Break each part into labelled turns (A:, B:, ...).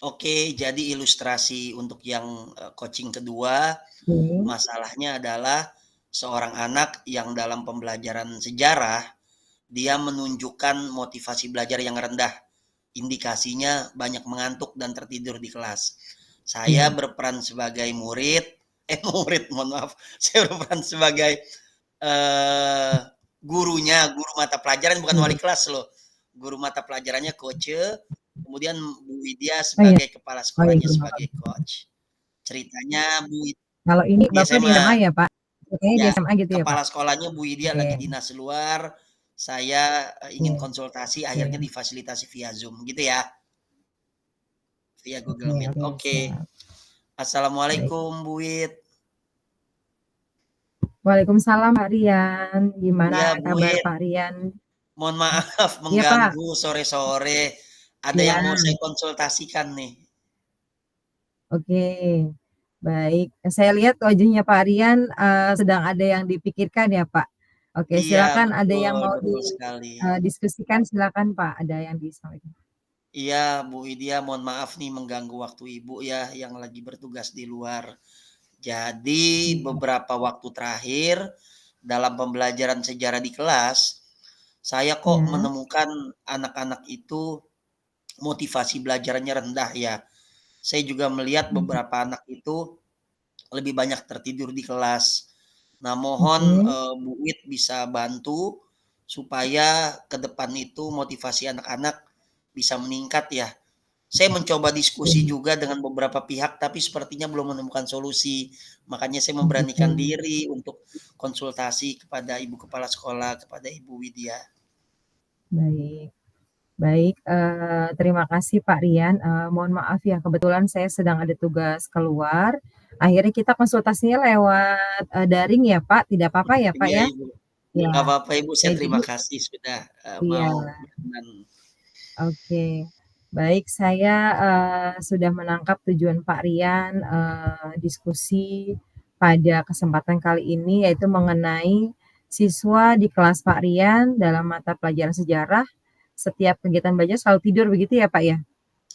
A: Oke, jadi ilustrasi untuk yang, coaching kedua,
B: Oke.
A: masalahnya adalah seorang anak yang dalam pembelajaran sejarah, dia menunjukkan motivasi belajar yang rendah. Indikasinya banyak mengantuk dan tertidur di kelas. Saya
B: Iya.
A: berperan sebagai murid murid, mohon maaf. Saya berperan sebagai, eee, gurunya, guru mata pelajaran bukan wali
B: Guru.
A: kelas loh. Guru mata pelajarannya coach-nya, kemudian Bu Widya
B: Oh, iya.
A: sebagai kepala
B: Oh, iya,
A: sekolahnya
B: guru
A: sebagai
B: maba.
A: coach. Ceritanya Bu Wid
B: Kalau ini
A: di
B: Bapak di SMA
A: SMA.
B: ya, Pak? Ceritanya di
A: Ya,
B: SMA gitu ya, Pak?
A: kepala sekolahnya Bu Widya
B: Oke.
A: lagi dinas luar, saya, ingin
B: Iya.
A: konsultasi akhirnya
B: Oke.
A: difasilitasi via Zoom gitu ya. Via
B: Oke
A: Google Meet.
B: oke,
A: Oke.
B: siap. Baik.
A: Assalamualaikum Bu Wid.
B: Waalaikumsalam, Pak Rian. Gimana
A: Iya, Bu
B: kabar
A: Wid.
B: Pak Rian?
A: Mohon maaf
B: Iya, Pak.
A: mengganggu sore-sore. Ada yang mau saya
B: Iya.
A: konsultasikan nih.
B: Oke, baik. Saya lihat wajahnya Pak Rian, sedang ada yang dipikirkan ya, Pak. Oke,
A: Iya,
B: silakan ada yang
A: betul
B: mau
A: betul sekali.
B: diskusikan silakan, Pak, ada yang disampaikan.
A: Iya, Bu Widya, mohon maaf nih mengganggu waktu Ibu ya, yang lagi bertugas di luar. Jadi
B: Iya.
A: beberapa waktu terakhir, dalam pembelajaran sejarah di kelas, saya kok
B: Iya.
A: menemukan anak-anak itu motivasi belajarnya rendah ya. Saya juga melihat
B: Mhm.
A: beberapa anak itu lebih banyak tertidur di kelas. Nah, mohon,
B: Oke.
A: Bu Wid bisa bantu supaya ke depan itu motivasi anak-anak bisa meningkat ya. Saya mencoba diskusi
B: Iya.
A: juga dengan beberapa pihak, tapi sepertinya belum menemukan solusi. Makanya saya
B: Oh,
A: memberanikan
B: gitu.
A: diri untuk konsultasi kepada Ibu Kepala Sekolah, kepada Ibu Widya.
B: Baik. Baik, terima kasih Pak Rian, mohon maaf ya kebetulan saya sedang ada tugas keluar, akhirnya kita konsultasinya lewat, daring ya Pak, tidak apa-apa ya Pak
A: Iya,
B: ya?
A: Ibu.
B: Iya.
A: Nggak apa-apa Ibu,
B: Ya
A: saya
B: jadi
A: terima kasih sudah,
B: iya.
A: mau berkenan.
B: Oke. Baik, saya, sudah menangkap tujuan Pak Rian, diskusi pada kesempatan kali ini, yaitu mengenai siswa di kelas Pak Rian dalam mata pelajaran sejarah, setiap kegiatan belajar selalu tidur begitu ya, Pak, ya?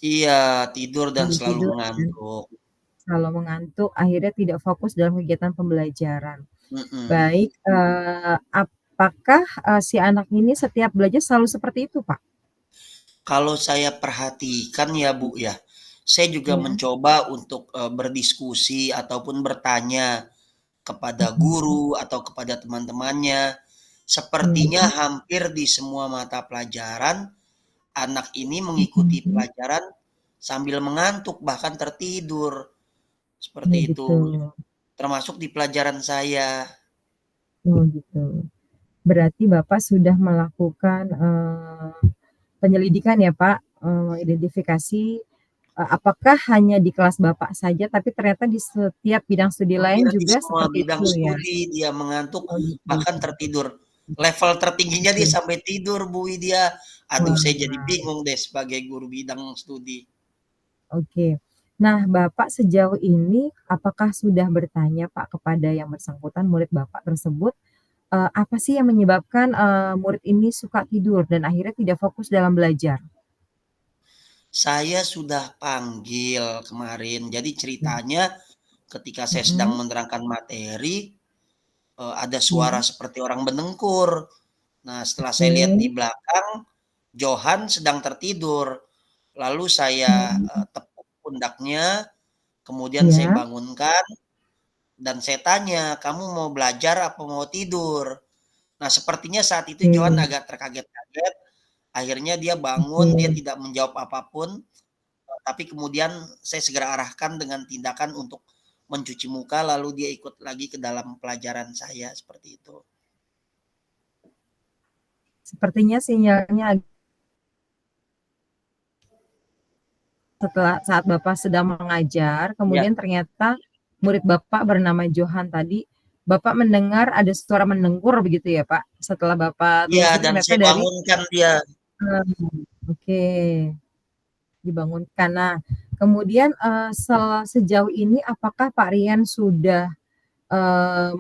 A: Iya, tidur dan
B: Selalu
A: selalu
B: tidur dan
A: mengantuk.
B: selalu mengantuk, akhirnya tidak fokus dalam kegiatan pembelajaran.
A: Mhm.
B: Baik, apakah, si anak ini setiap belajar selalu seperti itu, Pak?
A: Kalau saya perhatikan ya, Bu, ya, saya juga
B: Iya.
A: mencoba untuk, berdiskusi ataupun bertanya kepada
B: Mhm.
A: guru atau kepada teman-temannya. Sepertinya
B: Iya.
A: hampir di semua mata pelajaran, anak ini mengikuti
B: Mhm.
A: pelajaran sambil mengantuk, bahkan tertidur,
B: Oh,
A: seperti
B: gitu.
A: itu. Termasuk di pelajaran saya.
B: Oh, gitu. Berarti Bapak sudah melakukan, penyelidikan ya, Pak, identifikasi, apakah hanya di kelas Bapak saja, tapi ternyata di setiap bidang studi lain
A: Hampir di
B: juga
A: semua
B: seperti
A: bidang
B: itu ya?
A: studi dia mengantuk,
B: Oh, gitu.
A: bahkan tertidur. Level tertingginya dia
B: Oke.
A: sampai tidur, Bu Widya. Aduh, saya jadi
B: Wah.
A: bingung deh sebagai guru bidang studi.
B: Oke. Nah, Bapak sejauh ini apakah sudah bertanya, Pak, kepada yang bersangkutan, murid Bapak tersebut, apa sih yang menyebabkan, murid ini suka tidur dan akhirnya tidak fokus dalam belajar?
A: Saya sudah panggil kemarin. Jadi
B: Iya.
A: ceritanya ketika saya sedang
B: Mhm.
A: menerangkan materi, ada suara
B: Iya.
A: seperti orang mendengkur. Nah, setelah saya lihat di
B: Oke.
A: belakang, Johan sedang tertidur. Lalu saya,
B: Mmm.
A: tepuk pundaknya, kemudian saya
B: Iya.
A: bangunkan, dan saya tanya, "Kamu mau belajar apa mau tidur?" Nah, sepertinya saat itu Johan
B: Oke.
A: agak terkaget-kaget, akhirnya dia bangun, dia
B: Oke.
A: tidak menjawab apapun, tapi kemudian saya segera arahkan dengan tindakan untuk mencuci muka, lalu dia ikut lagi ke dalam pelajaran saya, seperti itu.
B: Sepertinya sinyalnya setelah saat Bapak sedang mengajar,
A: Iya.
B: kemudian ternyata murid Bapak bernama Johan tadi, Bapak mendengar ada suara mendengkur begitu ya, Pak? Setelah Bapak
A: Iya,
B: telusuri
A: dan
B: ternyata
A: saya
B: dari
A: bangunkan dia.
B: oke, dibangunkan. Nah, kemudian, sejauh ini apakah Pak Rian sudah,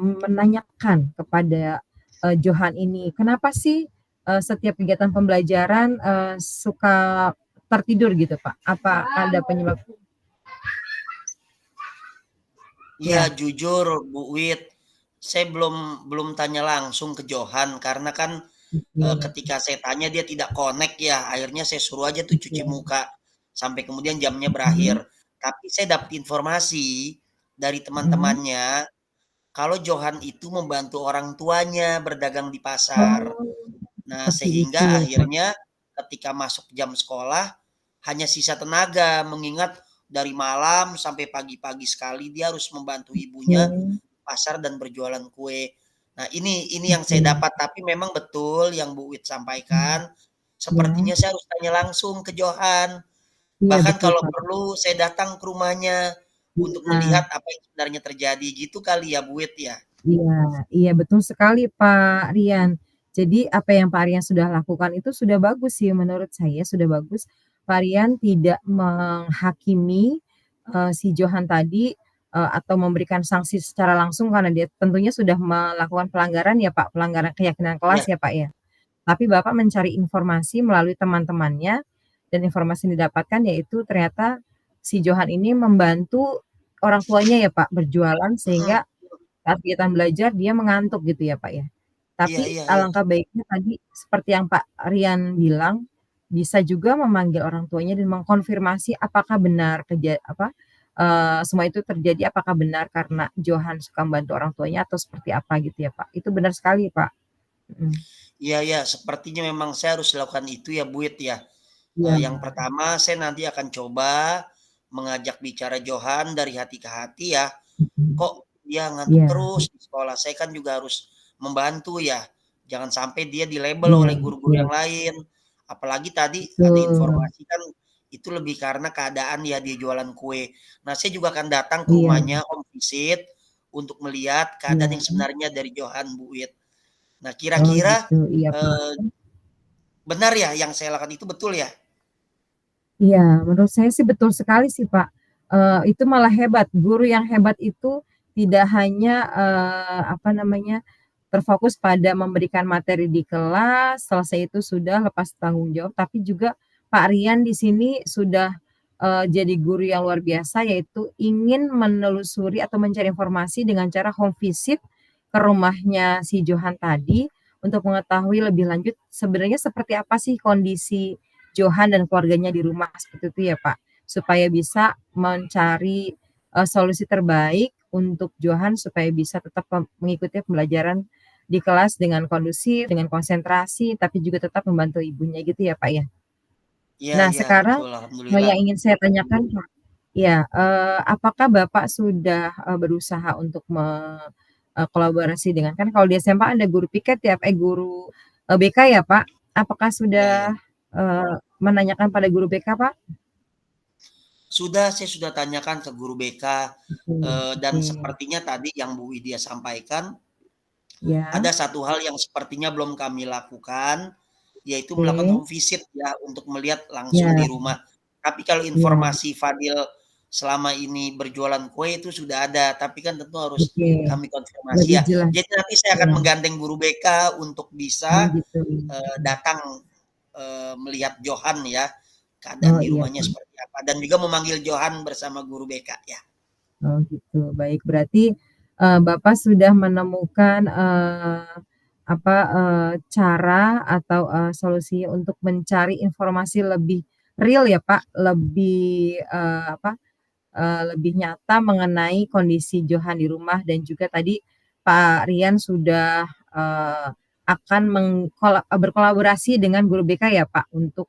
B: menanyakan kepada, Johan ini, kenapa sih, setiap kegiatan pembelajaran, suka tertidur gitu, Pak? Apa ada penyebab?
A: Iya,
B: Ya,
A: jujur Bu Wit, saya belum belum tanya langsung ke Johan karena kan
B: oke,
A: ketika saya tanya dia tidak connect ya, akhirnya saya suruh aja tuh cuci
B: oke.
A: muka sampai kemudian jamnya berakhir.
B: Mhm,
A: Tapi saya dapat informasi dari
B: mhm.
A: teman-temannya kalau Johan itu membantu orang tuanya berdagang di pasar.
B: Oh,
A: Nah,
B: seperti itu
A: sehingga
B: ya, Pak.
A: akhirnya ketika masuk jam sekolah hanya sisa tenaga mengingat dari malam sampai pagi-pagi sekali dia harus membantu ibunya
B: Oke,
A: pasar dan berjualan kue. Nah, ini yang saya
B: oke.
A: dapat, tapi memang betul yang Bu Wit sampaikan,
B: Mmm, ya.
A: sepertinya saya harus tanya langsung ke Johan.
B: Iya
A: Bahkan
B: betul,
A: kalau
B: Pak.
A: perlu saya datang ke rumahnya untuk
B: Iya.
A: melihat apa yang sebenarnya terjadi, gitu kali ya Bu Wit ya?
B: Iya iya betul sekali Pak Rian. Jadi apa yang Pak Rian sudah lakukan itu sudah bagus sih menurut saya, sudah bagus. Pak Rian tidak menghakimi, si Johan tadi, atau memberikan sanksi secara langsung karena dia tentunya sudah melakukan pelanggaran ya Pak, pelanggaran keyakinan
A: Iya,
B: kelas ya Pak ya. Tapi Bapak mencari informasi melalui teman-temannya dan informasi yang didapatkan yaitu ternyata si Johan ini membantu orang tuanya ya Pak berjualan
A: mhm,
B: sehingga saat kegiatan belajar dia mengantuk gitu ya, Pak, ya.
A: iya
B: Tapi
A: iya iya,
B: alangkah baiknya tadi seperti yang Pak Rian bilang, bisa juga memanggil orang tuanya dan mengkonfirmasi apakah benar semua itu terjadi apakah benar karena Johan suka membantu orang tuanya atau seperti apa gitu ya, Pak. Itu benar sekali, Pak. Mhm.
A: iya iya, sepertinya memang saya harus lakukan itu ya Bu Wit ya.
B: Iya,
A: Yang pertama saya nanti akan coba mengajak bicara Johan dari hati ke hati ya,
B: mhm.
A: kok dia ngantuk
B: Iya
A: terus di sekolah, saya kan juga harus membantu ya, jangan sampai dia di-label
B: iya,
A: oleh guru-guru
B: betul
A: yang lain. Apalagi tadi ada
B: betul.
A: informasi kan itu lebih karena keadaan ya dia jualan kue. Nah, saya juga akan datang ke
B: Iya
A: rumahnya, home visit, untuk melihat keadaan
B: iya.
A: yang sebenarnya dari Johan, Bu Wit. Nah,
B: Oh
A: kira-kira,
B: gitu, iya, Pak.
A: eee, benar ya yang saya lakukan itu betul ya?
B: Iya, menurut saya sih betul sekali sih, Pak. Itu malah hebat, guru yang hebat itu tidak hanya, terfokus pada memberikan materi di kelas, selesai itu sudah lepas tanggung jawab, tapi juga Pak Rian di sini sudah, jadi guru yang luar biasa, yaitu ingin menelusuri atau mencari informasi dengan cara home visit ke rumahnya si Johan tadi, untuk mengetahui lebih lanjut sebenarnya seperti apa sih kondisi Johan dan keluarganya di rumah, seperti itu ya, Pak. Supaya bisa mencari, solusi terbaik untuk Johan supaya bisa tetap mengikuti pembelajaran di kelas dengan kondusif, dengan konsentrasi, tapi juga tetap membantu ibunya gitu ya, Pak, ya?
A: Iya
B: Nah
A: iya,
B: sekarang,
A: betul, alhamdulillah.
B: yang ingin saya tanyakan, Kak, ya, apakah Bapak sudah, berusaha untuk kolaborasi dengan kan kalau di SMA ada guru piket ya, guru, BK ya, Pak? Apakah
A: Iya iya.
B: sudah, menanyakan pada guru BK, Pak?
A: Sudah, saya sudah tanyakan ke guru BK,
B: Oke
A: dan
B: oke.
A: sepertinya tadi yang Bu Widya sampaikan,
B: Ya,
A: ada satu hal yang sepertinya belum kami lakukan, yaitu melakukan
B: oke.
A: home visit ya, untuk melihat langsung di
B: Ya
A: rumah. Tapi kalau
B: ya,
A: informasi Fadil selama ini berjualan kue itu sudah ada, tapi kan tentu harus
B: oke.
A: kami konfirmasi
B: Lebih
A: ya.
B: jelas.
A: Jadi nanti saya akan
B: Ya.
A: menggandeng guru BK untuk
B: Oh
A: bisa,
B: gitu.
A: datang, melihat Johan ya, keadaan
B: Oh
A: di
B: iya,
A: rumahnya
B: Pak.
A: seperti apa, dan juga memanggil Johan bersama guru BK ya.
B: Oh gitu, baik. Berarti, Bapak sudah menemukan, cara atau, solusi untuk mencari informasi lebih real ya, Pak, lebih, lebih nyata mengenai kondisi Johan di rumah dan juga tadi Pak Rian sudah, akan berkolaborasi dengan guru BK ya, Pak, untuk,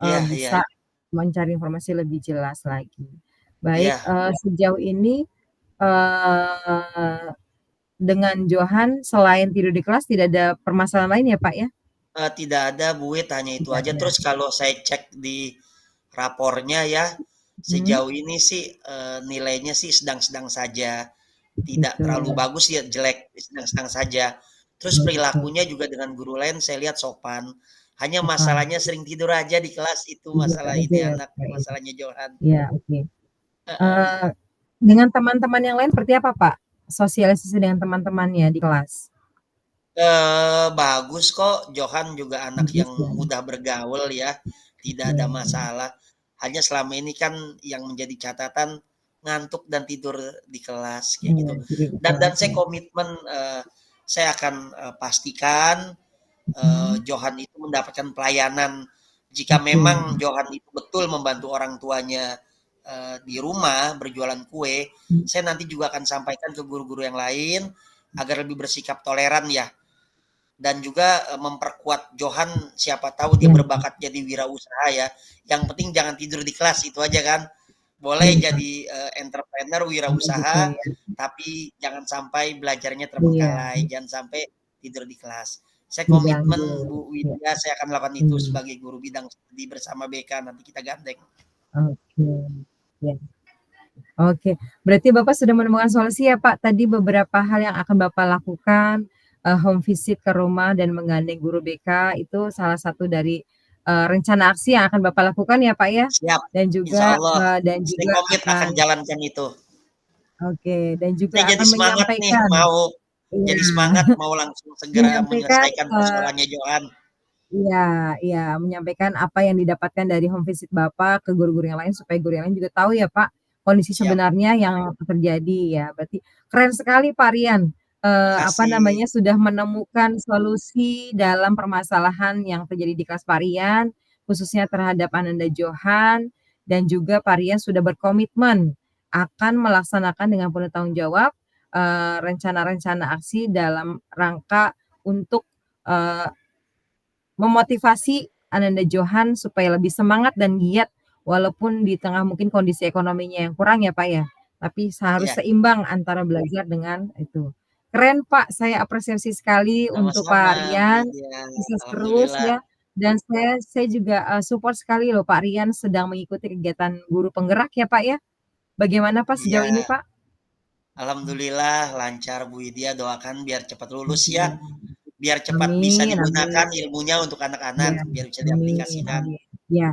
A: Iya iya
B: bisa mencari informasi lebih jelas lagi. Baik,
A: iya.
B: sejauh ini, dengan Johan selain tidur di kelas tidak ada permasalahan lain ya, Pak, ya?
A: Tidak ada Bu Wit, hanya itu
B: Tidak
A: aja.
B: ada.
A: Terus kalau saya cek di rapornya ya,
B: Mhm,
A: sejauh ini sih, nilainya sih sedang-sedang saja, tidak
B: gitu.
A: terlalu bagus ya, jelek, sedang-sedang saja. Terus
B: Oh gitu,
A: perilakunya juga dengan guru lain saya lihat sopan. Hanya
B: sopan.
A: masalahnya sering tidur aja di kelas, itu
B: Tidur
A: masalah
B: aja
A: ini
B: ya,
A: anak,
B: Pak, ya?
A: masalahnya Johan.
B: Iya, oke.
A: Heeh.
B: Eee, dengan teman-teman yang lain seperti apa, Pak? Sosialisasi dengan teman-temannya di kelas?
A: Bagus kok, Johan juga anak
B: Bagus
A: yang
B: ya?
A: mudah bergaul ya, tidak ada
B: Oke.
A: masalah. Hanya selama ini kan yang menjadi catatan ngantuk dan tidur di kelas kayak
B: Iya,
A: gitu.
B: jadi di
A: Dan
B: kelas
A: saya
B: ya.
A: komitmen, saya akan, pastikan,
B: Mhm,
A: Johan itu mendapatkan pelayanan. Jika
B: oke,
A: memang Johan itu betul membantu orang tuanya, di rumah berjualan kue,
B: mhm,
A: saya nanti juga akan sampaikan ke guru-guru yang lain agar lebih bersikap toleran ya. Dan juga memperkuat Johan, siapa tahu dia
B: iya
A: berbakat jadi wirausaha ya. Yang penting jangan tidur di kelas itu aja kan. Boleh
B: iya,
A: jadi entrepreneur,
B: iya juga
A: wirausaha,
B: ya.
A: tapi jangan sampai belajarnya
B: Iya,
A: terbengkalai, jangan sampai tidur di kelas. Saya
B: diganggu,
A: komitmen Bu
B: ya,
A: Widya, saya akan melakukan itu
B: mmm,
A: sebagai guru bidang studi bersama BK, nanti kita gandeng.
B: oke, ya. Oke, berarti Bapak sudah menemukan solusi ya, Pak. Tadi beberapa hal yang akan Bapak lakukan, home visit ke rumah dan menggandeng guru BK itu salah satu dari, rencana aksi yang akan Bapak lakukan ya, Pak, ya?
A: Siap,
B: Dan
A: insya
B: juga,
A: Allah.
B: dan
A: Saya
B: juga
A: komit akan
B: akan
A: jalankan itu.
B: oke, dan juga
A: Saya jadi
B: akan
A: semangat nih,
B: menyampaikan
A: jadi
B: iya,
A: semangat mau langsung segera
B: menyampaikan,
A: menyelesaikan persoalannya Johan.
B: iya iya, menyampaikan apa yang didapatkan dari home visit Bapak ke guru-guru yang lain supaya guru yang lain juga tahu ya, Pak, kondisi
A: Siap,
B: sebenarnya yang terjadi ya. Berarti keren sekali Pak Rian, apa
A: makasih.
B: namanya, sudah menemukan solusi dalam permasalahan yang terjadi di kelas Pak Rian, khususnya terhadap Ananda Johan, dan juga Pak Rian sudah berkomitmen akan melaksanakan dengan penuh tanggung jawab, rencana-rencana aksi dalam rangka untuk, eee memotivasi Ananda Johan supaya lebih semangat dan giat walaupun di tengah mungkin kondisi ekonominya yang kurang ya, Pak, ya. Tapi harus
A: Iya,
B: seimbang antara belajar dengan itu. Keren, Pak, saya apresiasi sekali untuk
A: sama-sama
B: Pak
A: Bu
B: Rian,
A: Widya,
B: sukses terus
A: alhamdulillah.
B: ya, dan saya juga, support sekali loh Pak Rian sedang mengikuti kegiatan guru penggerak ya, Pak, ya. Bagaimana, Pak, sejauh ini,
A: Iya,
B: Pak?
A: alhamdulillah lancar Bu Widya, doakan biar cepat lulus ya,
B: Iya.
A: biar cepat bisa
B: Amin
A: digunakan
B: amin.
A: ilmunya untuk anak-anak,
B: Iya,
A: biar bisa
B: amin
A: diaplikasikan.
B: amin. Iya.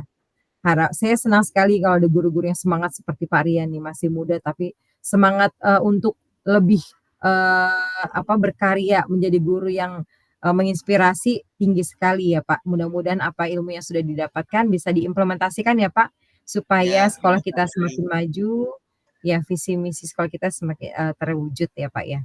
B: Saya senang sekali kalau ada guru-guru yang semangat seperti Pak Rian nih, masih muda tapi semangat, untuk lebih, berkarya menjadi guru yang, menginspirasi tinggi sekali ya, Pak. Mudah-mudahan apa ilmu yang sudah didapatkan bisa diimplementasikan ya, Pak, supaya
A: Ya,
B: sekolah kita
A: amin.
B: semakin maju, ya visi misi sekolah kita semakin, terwujud ya, Pak, ya.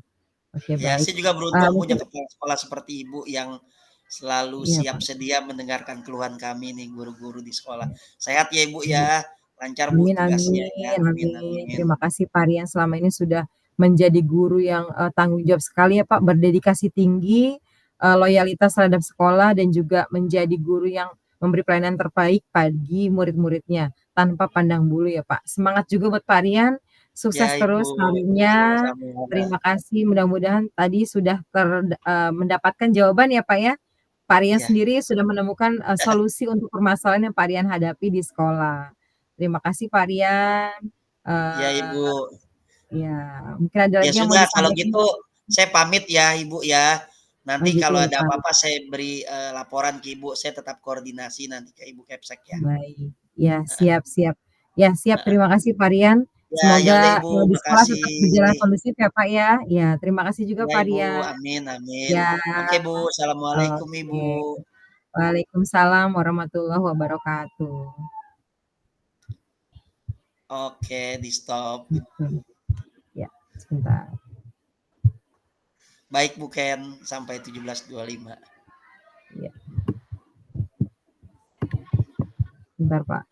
B: Oke
A: Ya,
B: baik,
A: saya juga beruntung punya
B: mungkin
A: kepala sekolah seperti Ibu yang selalu
B: iya,
A: siap
B: Pak.
A: sedia mendengarkan keluhan kami nih guru-guru di sekolah. Sehat ya Ibu
B: Iya.
A: ya, lancar Bu
B: Amin
A: tugasnya ya,
B: amin
A: amin
B: amin.
A: amin.
B: Terima kasih Pak Rian selama ini sudah menjadi guru yang, tanggung jawab sekali ya Pak, berdedikasi tinggi, loyalitas terhadap sekolah dan juga menjadi guru yang memberi pelayanan terbaik bagi murid-muridnya, tanpa pandang bulu ya Pak. Semangat juga buat Pak Rian,
A: Ya
B: sukses
A: Ibu,
B: terus karirnya,
A: sama-sama.
B: terima kasih mudah-mudahan tadi sudah mendapatkan jawaban ya Pak ya. Pak Rian
A: Ya,
B: sendiri sudah menemukan, solusi untuk permasalahan yang Pak Rian hadapi di sekolah. Terima kasih Pak Rian,
A: ya Ibu.
B: eee, iya, mungkin ada
A: Ya
B: lagi yang mau
A: sudah kalau
B: disampaikan?
A: gitu saya pamit ya Ibu ya.
B: Oh
A: Nanti
B: gitu
A: kalau
B: ya
A: ada
B: Pak,
A: apa-apa saya beri, laporan ke Ibu, saya tetap koordinasi nanti ke Ibu Kepsek ya.
B: baik. Ya,
A: Heeh
B: siap siap. Ya siap,
A: heeh.
B: terima kasih Pak Rian.
A: Ya ya udah
B: Semoga,
A: Ibu,
B: di sekolah
A: makasih.
B: tetap berjalan kondusif ya Pak ya. Ya, terima kasih juga
A: Ya
B: Pak
A: Ibu,
B: Rian.
A: amin amin.
B: Ya,
A: Oke Bu, assalamualaikum Ibu.
B: oke. Waalaikumsalam warahmatullahi wabarakatuh.
A: Oke, di stop.
B: Mhm, ya, sebentar.
A: Baik Bu Ken, sampai 17.25.
B: Ya, sebentar Pak.